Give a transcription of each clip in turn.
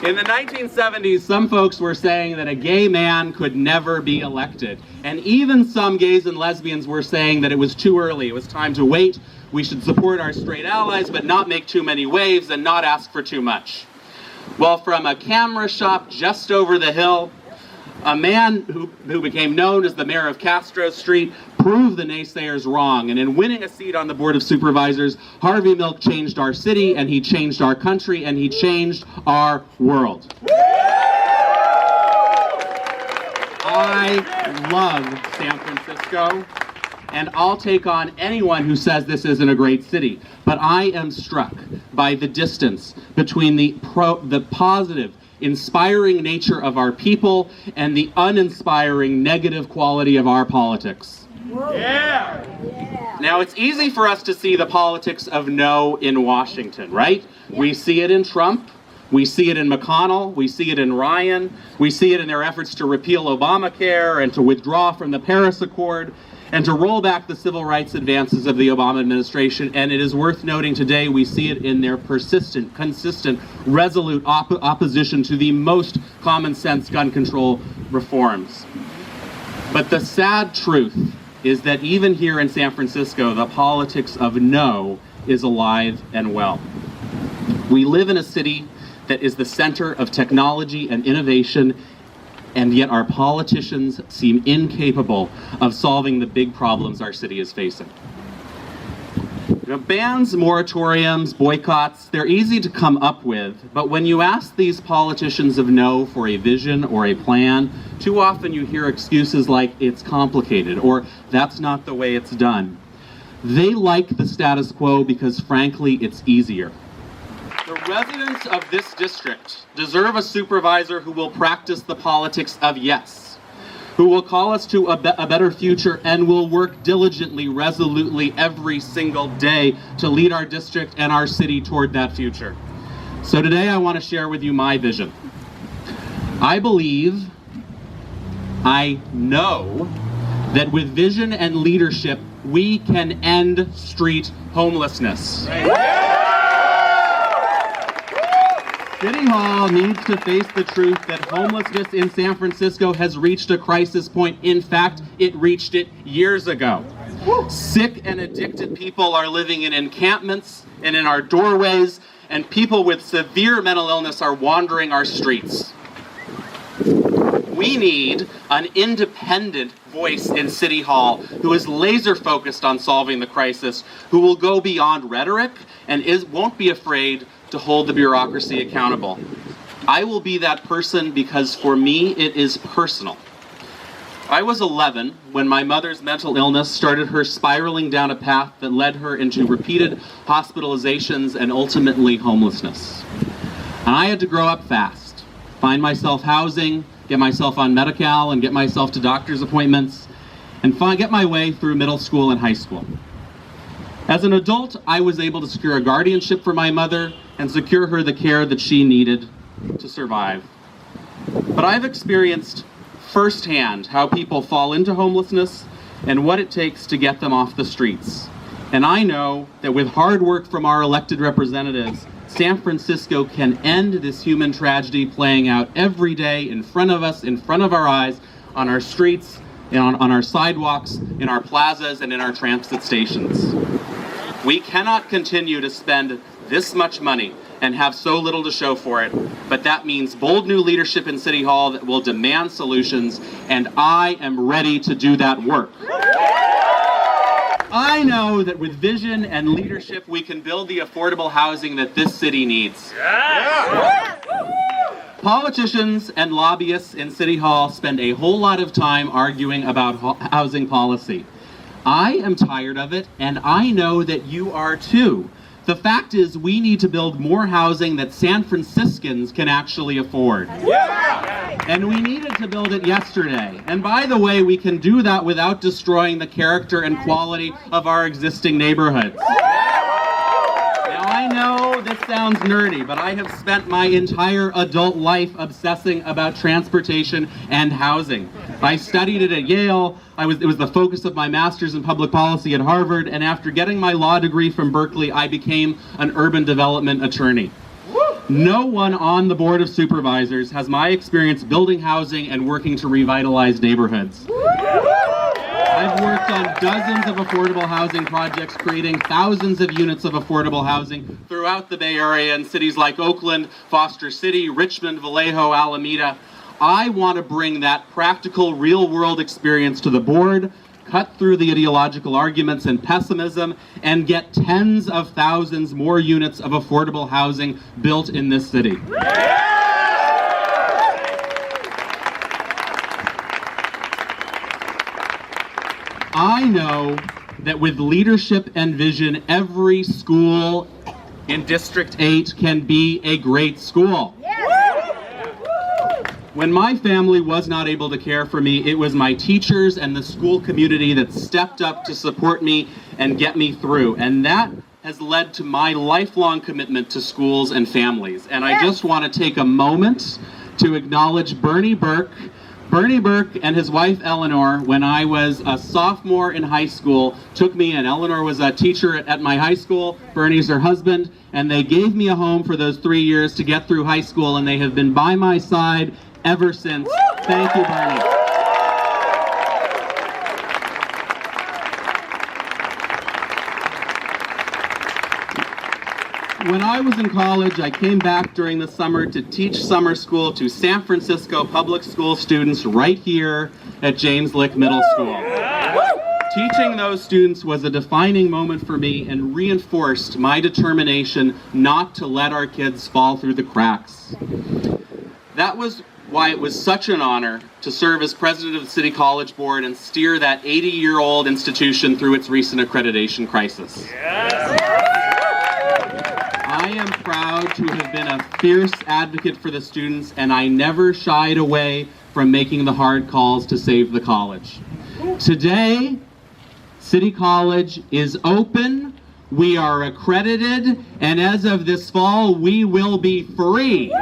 In the 1970s, some folks were saying that a gay man could never be elected. And even some gays and lesbians were saying that it was too early. It was time to wait. We should support our straight allies, but not make too many waves and not ask for too much. Well, from a camera shop just over the hill, a man who became known as the mayor of Castro Street proved the naysayers wrong. And in winning a seat on the Board of Supervisors, Harvey Milk changed our city, and he changed our country, and he changed our world. I love San Francisco, and I'll take on anyone who says this isn't a great city. But I am struck by the distance between the positive, inspiring nature of our people and the uninspiring negative quality of our politics. Yeah. Now, it's easy for us to see the politics of no in Washington, right? We see it in Trump, we see it in McConnell, we see it in Ryan, we see it in their efforts to repeal Obamacare and to withdraw from the Paris Accord and to roll back the civil rights advances of the Obama administration. And it is worth noting today we see it in their persistent, consistent, resolute opposition to the most common sense gun control reforms. But the sad truth is that even here in San Francisco, the politics of no is alive and well. We live in a city that is the center of technology and innovation, and yet our politicians seem incapable of solving the big problems our city is facing. Bans, moratoriums, boycotts, they're easy to come up with, but when you ask these politicians of no for a vision or a plan, too often you hear excuses like, it's complicated, or that's not the way it's done. They like the status quo because, frankly, it's easier. The residents of this district deserve a supervisor who will practice the politics of yes, who will call us to a better future and will work diligently, resolutely every single day to lead our district and our city toward that future. So today I want to share with you my vision. I know that with vision and leadership, we can end street homelessness. City Hall needs to face the truth that homelessness in San Francisco has reached a crisis point. In fact, it reached it years ago. Sick and addicted people are living in encampments and in our doorways, and people with severe mental illness are wandering our streets. We need an independent voice in City Hall who is laser focused on solving the crisis, who will go beyond rhetoric and won't be afraid to hold the bureaucracy accountable. I will be that person because for me it is personal. I was 11 when my mother's mental illness started her spiraling down a path that led her into repeated hospitalizations and ultimately homelessness. And I had to grow up fast, find myself housing, get myself on Medi-Cal and get myself to doctor's appointments, and get my way through middle school and high school. As an adult, I was able to secure a guardianship for my mother and secure her the care that she needed to survive. But I've experienced firsthand how people fall into homelessness and what it takes to get them off the streets. And I know that with hard work from our elected representatives, San Francisco can end this human tragedy playing out every day in front of us, in front of our eyes, on our streets, on our sidewalks, in our plazas, and in our transit stations. We cannot continue to spend this much money and have so little to show for it, but that means bold new leadership in City Hall that will demand solutions, and I am ready to do that work. I know that with vision and leadership, we can build the affordable housing that this city needs. Yeah. Politicians and lobbyists in City Hall spend a whole lot of time arguing about housing policy. I am tired of it, and I know that you are too. The fact is, we need to build more housing that San Franciscans can actually afford. Yeah. And we needed to build it yesterday. And by the way, we can do that without destroying the character and quality of our existing neighborhoods. Now, I know this sounds nerdy, but I have spent my entire adult life obsessing about transportation and housing. I studied it at Yale. It was the focus of my master's in public policy at Harvard, and after getting my law degree from Berkeley, I became an urban development attorney. No one on the Board of Supervisors has my experience building housing and working to revitalize neighborhoods. I've worked on dozens of affordable housing projects, creating thousands of units of affordable housing throughout the Bay Area in cities like Oakland, Foster City, Richmond, Vallejo, Alameda. I want to bring that practical, real-world experience to the board, cut through the ideological arguments and pessimism, and get tens of thousands more units of affordable housing built in this city. I know that with leadership and vision, every school in District 8 can be a great school. When my family was not able to care for me, it was my teachers and the school community that stepped up to support me and get me through. And that has led to my lifelong commitment to schools and families. And I just want to take a moment to acknowledge Bernie Burke. Bernie Burke and his wife Eleanor, when I was a sophomore in high school, took me in. Eleanor was a teacher at my high school, Bernie's her husband, and they gave me a home for those 3 years to get through high school, and they have been by my side ever since. Thank you, Bernie. When I was in college, I came back during the summer to teach summer school to San Francisco public school students right here at James Lick Middle School. Teaching those students was a defining moment for me and reinforced my determination not to let our kids fall through the cracks. That was why it was such an honor to serve as president of the City College Board and steer that 80-year-old institution through its recent accreditation crisis. I am proud to have been a fierce advocate for the students, and I never shied away from making the hard calls to save the college. Today, City College is open, we are accredited, and as of this fall, we will be free.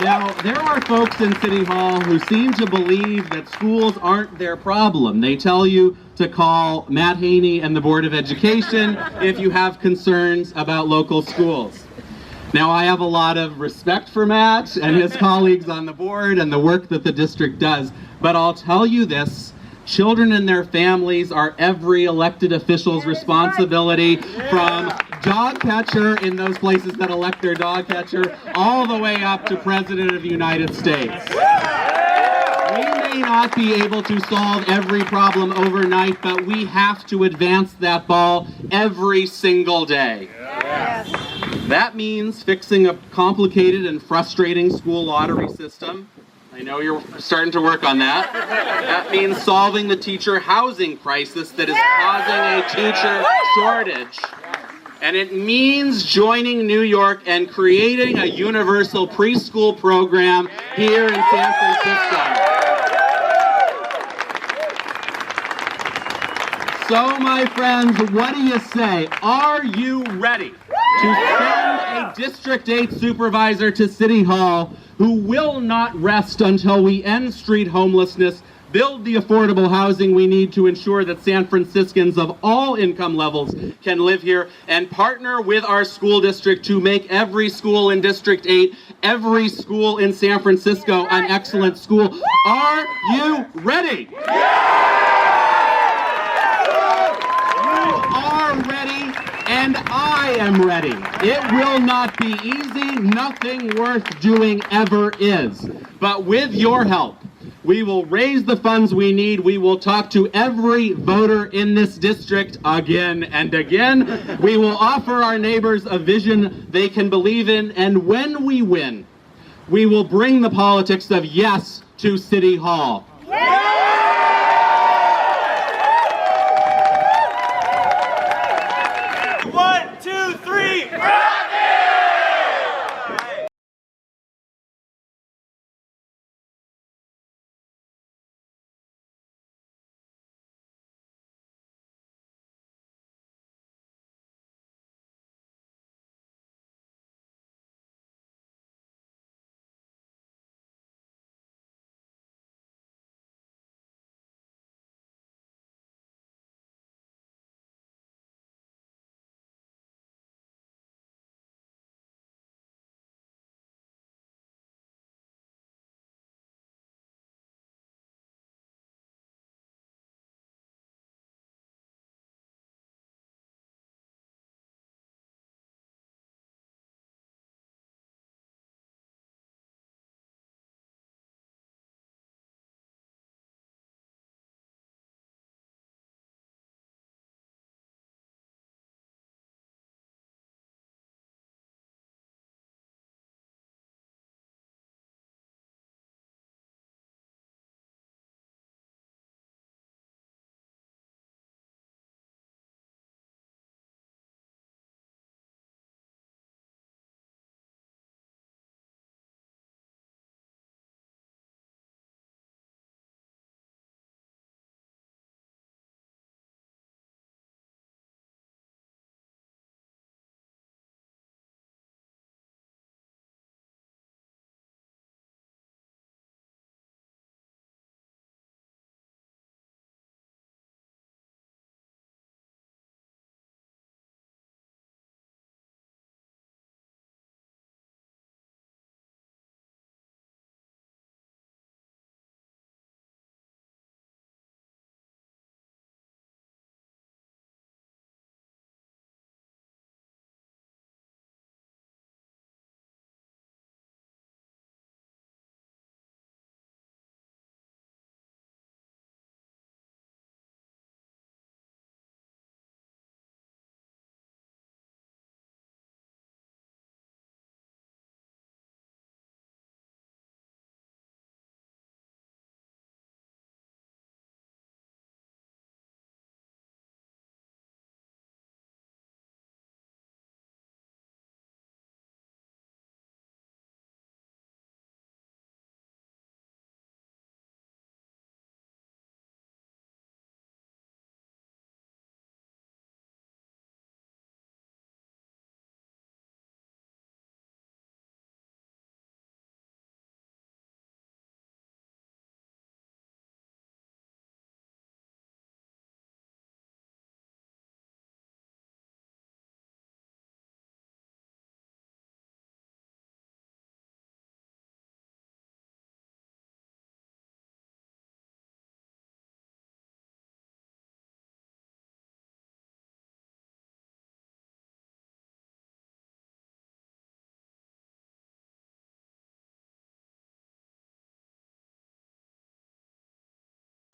Now, there are folks in City Hall who seem to believe that schools aren't their problem. They tell you to call Matt Haney and the Board of Education if you have concerns about local schools. Now, I have a lot of respect for Matt and his colleagues on the board and the work that the district does, but I'll tell you this, children and their families are every elected official's responsibility, from dog catcher in those places that elect their dog catcher, all the way up to President of the United States. We may not be able to solve every problem overnight, but we have to advance that ball every single day. That means fixing a complicated and frustrating school lottery system. I know you're starting to work on that. That means solving the teacher housing crisis that is causing a teacher shortage. And it means joining New York and creating a universal preschool program here in San Francisco. So, my friends, what do you say? Are you ready to send a District 8 supervisor to City Hall who will not rest until we end street homelessness, build the affordable housing we need to ensure that San Franciscans of all income levels can live here, and partner with our school district to make every school in District 8, every school in San Francisco an excellent school? Are you ready? Are ready, and I am ready. It will not be easy. Nothing worth doing ever is. But with your help, we will raise the funds we need. We will talk to every voter in this district again and again. We will offer our neighbors a vision they can believe in. And when we win, we will bring the politics of yes to City Hall.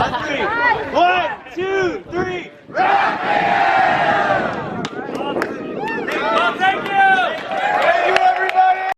1, 2, 3. Rafael!